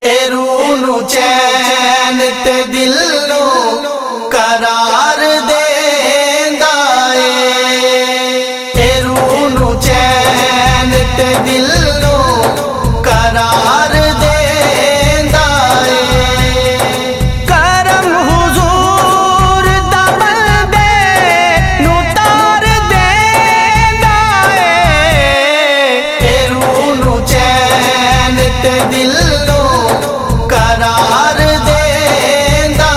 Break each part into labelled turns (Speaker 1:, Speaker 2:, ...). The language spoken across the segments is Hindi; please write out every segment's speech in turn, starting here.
Speaker 1: ए रूह नू चैन ते दिल नू करार देंदा ए रूह नू चैन ते दिल नू करार देंदा करम हुजूर दा बंदे नू तार देंदा ए रूह नू चैन ते दिल करार देंदा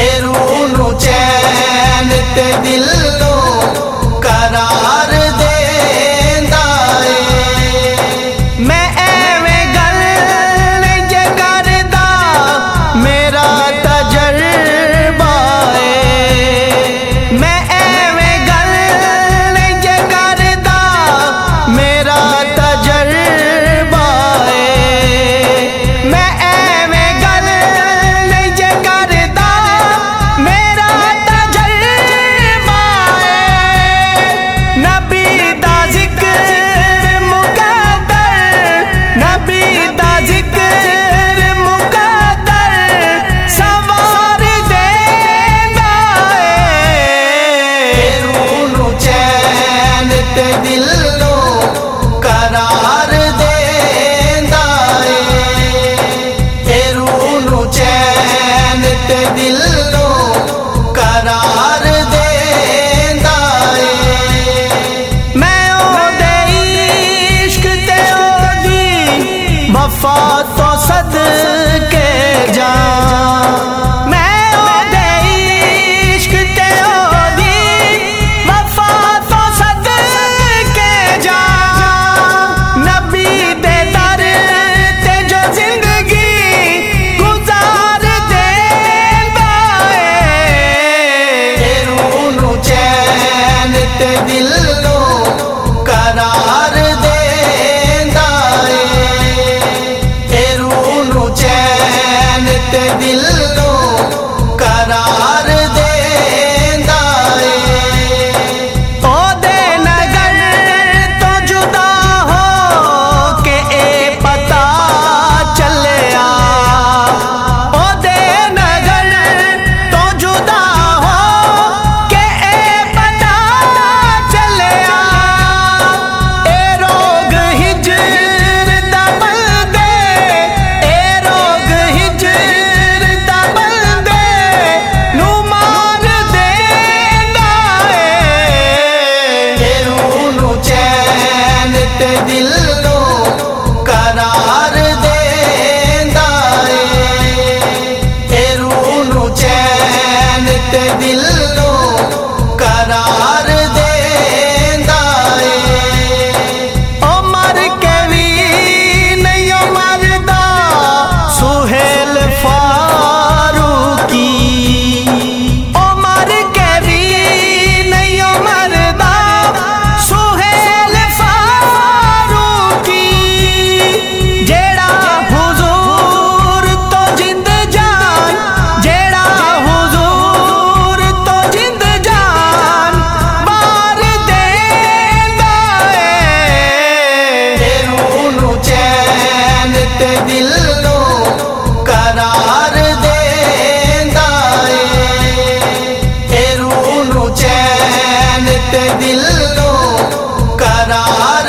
Speaker 1: ए रूह नू चैन ते दिल नू करार देंदा मैं एवें गल जे करदा मेरा तजर्बा मैं एवें गल जे करदा मेरा तजर्बा दिल नू करार देंदा ए रूह नू चैन ते दिल नू करार देंदा मैं ओदे इश्क ते ओदी वफा तो सदके जां दिल नू करार देंदा ए रूह नू चैन ते दिल नू करार देंदा ओदे नगर तो जुदा हो के ए पता चलिया ओदे नगर तो जुदा हो के ए पता दिल नू करार देंदा ए रूह नू चैन ते दिल नू करार देंदा ओ मर के भी नहीं मरदा सुहेल फारूकी ओ मर के भी नहीं मरदा सुहेल दिल नू करार देंदा ए रूह नू चैन ते दिल नू करार